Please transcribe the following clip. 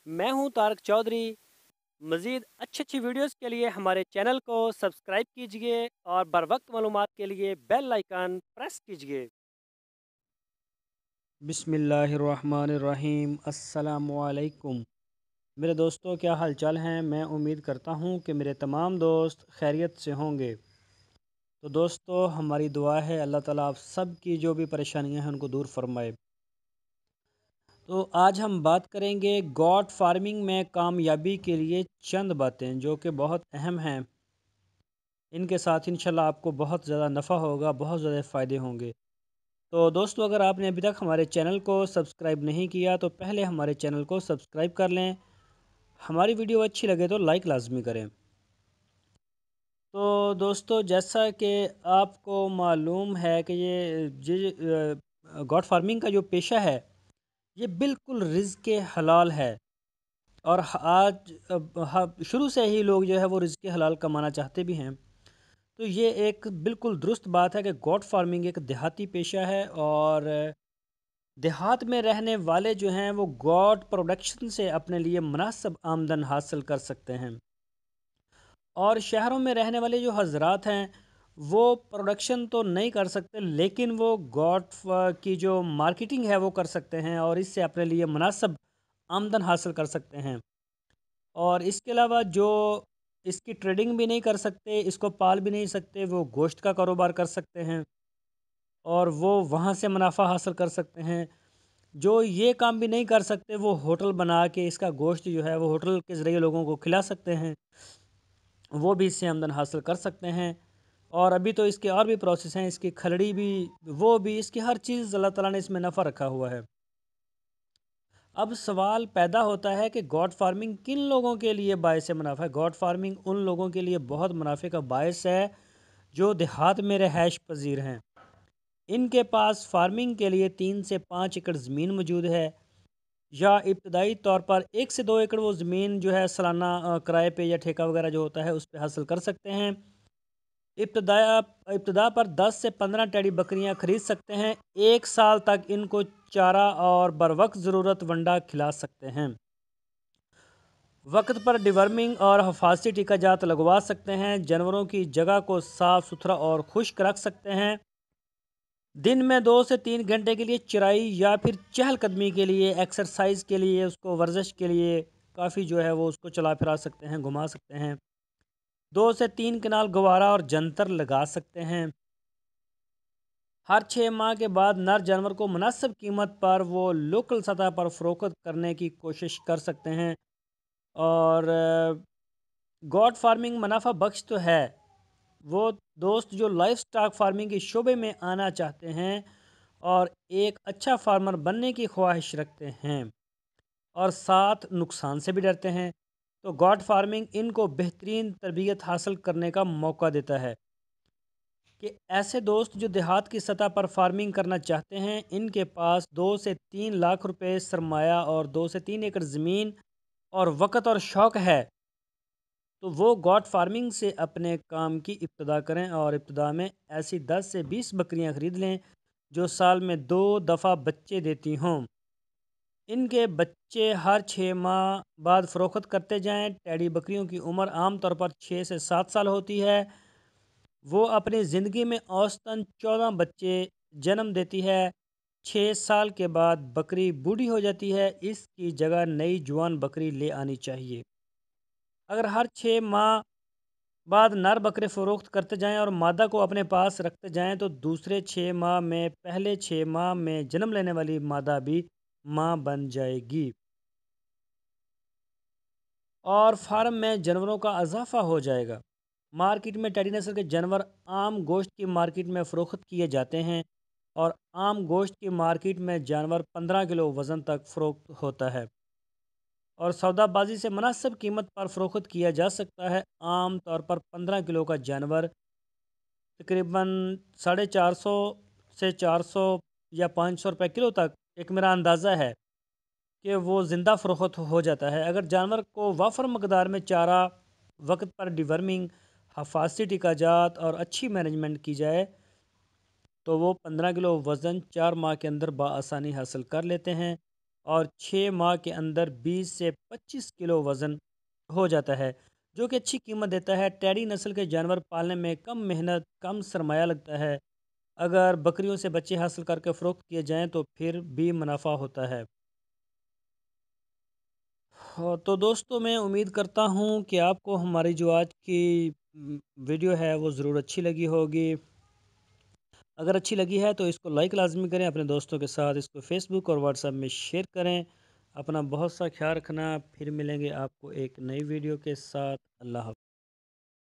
मैं हूं तारक चौधरी। मज़ीद अच्छी अच्छी वीडियोस के लिए हमारे चैनल को सब्सक्राइब कीजिए और बर वक्त मालूमात के लिए बेल आइकन प्रेस कीजिए। बिस्मिल्लाहिर्रहमानिर्रहीम। अस्सलामुअलैकुम। मेरे दोस्तों, क्या हाल चाल हैं? मैं उम्मीद करता हूँ कि मेरे तमाम दोस्त खैरियत से होंगे। तो दोस्तों, हमारी दुआ है अल्लाह ताला आप सब की जो भी परेशानियां हैं उनको दूर फरमाए। तो आज हम बात करेंगे गॉट फार्मिंग में कामयाबी के लिए चंद बातें जो कि बहुत अहम हैं। इनके साथ इंशाल्लाह आपको बहुत ज़्यादा नफ़ा होगा, बहुत ज़्यादा फ़ायदे होंगे। तो दोस्तों, अगर आपने अभी तक हमारे चैनल को सब्सक्राइब नहीं किया तो पहले हमारे चैनल को सब्सक्राइब कर लें। हमारी वीडियो अच्छी लगे तो लाइक लाजमी करें। तो दोस्तों, जैसा कि आपको मालूम है कि ये गॉट फार्मिंग का जो पेशा है ये बिल्कुल रिज़्क़ हलाल है। और शुरू से ही लोग जो है वो रिज़्क़ हलाल कमाना चाहते भी हैं। तो ये एक बिल्कुल दुरुस्त बात है कि गॉट फार्मिंग एक देहाती पेशा है और देहात में रहने वाले जो हैं वो गॉट प्रोडक्शन से अपने लिए मुनासिब आमदन हासिल कर सकते हैं। और शहरों में रहने वाले जो हजरात हैं वो प्रोडक्शन तो नहीं कर सकते, लेकिन वो गॉट की जो मार्केटिंग है वो कर सकते हैं और इससे अपने लिए मुनासिब आमदन हासिल कर सकते हैं। और इसके अलावा जो इसकी ट्रेडिंग भी नहीं कर सकते, इसको पाल भी नहीं सकते, वो गोश्त का कारोबार कर सकते हैं और वो वहाँ से मुनाफा हासिल कर सकते हैं। जो ये काम भी नहीं कर सकते वो होटल बना के इसका गोश्त जो है वो होटल के ज़रिए लोगों को खिला सकते हैं, वो भी इससे आमदन हासिल कर सकते हैं। और अभी तो इसके और भी प्रोसेस हैं, इसकी खलड़ी भी, वो भी, इसकी हर चीज़ अल्लाह ताला ने इसमें नफ़ा रखा हुआ है। अब सवाल पैदा होता है कि गॉट फार्मिंग किन लोगों के लिए बायस मुनाफा है। गॉट फार्मिंग उन लोगों के लिए बहुत मुनाफे का बायस है जो देहात में रहायश पजीर हैं। इनके पास फार्मिंग के लिए 3 से 5 एकड़ ज़मीन मौजूद है, या इब्तदाई तौर पर 1 से 2 एकड़ वो ज़मीन जो है सालाना किराए पे या ठेका वगैरह जो होता है उस पर हासिल कर सकते हैं। इब्तदा इब्तदा पर 10 से 15 टेडी बकरियां खरीद सकते हैं। 1 साल तक इनको चारा और बर वक्त ज़रूरत वंडा खिला सकते हैं। वक्त पर डिवर्मिंग और हफाजती टीकाजात लगवा सकते हैं। जानवरों की जगह को साफ़ सुथरा और खुश्क रख सकते हैं। दिन में 2 से 3 घंटे के लिए चराई या फिर चहलकदमी के लिए, एक्सरसाइज के लिए, उसको वर्जिश के लिए काफ़ी जो है वो उसको चला फिरा सकते हैं, घुमा सकते हैं। 2 से 3 कनाल गवारा और जंतर लगा सकते हैं। हर 6 माह के बाद नर जानवर को मुनासिब कीमत पर वो लोकल सतह पर फ़रोख्त करने की कोशिश कर सकते हैं। और गॉट फार्मिंग मुनाफा बख्श तो है। वो दोस्त जो लाइफ स्टॉक फार्मिंग के शोबे में आना चाहते हैं और एक अच्छा फार्मर बनने की ख्वाहिश रखते हैं और साथ नुकसान से भी डरते हैं, तो गॉट फार्मिंग इनको बेहतरीन तरबियत हासिल करने का मौका देता है। कि ऐसे दोस्त जो देहात की सतह पर फार्मिंग करना चाहते हैं, इनके पास 2 से 3 लाख रुपए सरमाया और 2 से 3 एकड़ ज़मीन और वक़्त और शौक़ है, तो वो गॉट फार्मिंग से अपने काम की इब्तदा करें और इब्तदा में ऐसी 10 से 20 बकरियां ख़रीद लें जो साल में 2 दफ़ा बच्चे देती हों। इनके बच्चे हर 6 माह बाद फ़रोख्त करते जाएं। टैडी बकरियों की उम्र आम तौर पर 6 से 7 साल होती है। वो अपनी ज़िंदगी में औसतन 14 बच्चे जन्म देती है। 6 साल के बाद बकरी बूढ़ी हो जाती है, इसकी जगह नई जवान बकरी ले आनी चाहिए। अगर हर 6 माह बाद नर बकरे फ़रोख्त करते जाएं और मादा को अपने पास रखते जाएं तो दूसरे 6 माह में पहले 6 माह में जन्म लेने वाली मादा भी माँ बन जाएगी और फार्म में जानवरों का इजाफा हो जाएगा। मार्केट में टेडी नस्ल के जानवर आम गोश्त की मार्केट में फ़रोख्त किए जाते हैं और आम गोश्त की मार्केट में जानवर 15 किलो वज़न तक फ़रोख्त होता है और सौदाबाजी से मुनासिब कीमत पर फ़रोख्त किया जा सकता है। आम तौर पर 15 किलो का जानवर तकरीबन 450 से 400 या 500 रुपये किलो तक, एक मेरा अंदाज़ा है कि वो ज़िंदा फ़रोख्त हो जाता है। अगर जानवर को वाफर मकदार में चारा, वक्त पर डिवर्मिंग, हफाजती टीकाजात और अच्छी मैनेजमेंट की जाए तो वो 15 किलो वज़न 4 माह के अंदर बआसानी हासिल कर लेते हैं اور 6 ماہ کے اندر 20 سے 25 کلو وزن ہو جاتا ہے، جو کہ اچھی قیمت دیتا ہے۔ ٹیڈی نسل کے جانور پالنے میں کم محنت، کم سرمایہ لگتا ہے۔ اگر بکریوں سے بچے حاصل کر کے فروخت کیے جائیں تو پھر بھی منافع ہوتا ہے۔ تو دوستو میں امید کرتا ہوں کہ آپ کو ہماری جو آج کی ویڈیو ہے وہ ضرور اچھی لگی ہوگی۔ اگر اچھی لگی ہے تو اس کو لائک لازمی کریں، اپنے دوستوں کے ساتھ اس کو فیس بک اور واٹس ایپ میں شیئر کریں۔ اپنا بہت سا خیال رکھنا، پھر ملیں گے آپ کو ایک نئی ویڈیو کے ساتھ۔ اللہ حافظ۔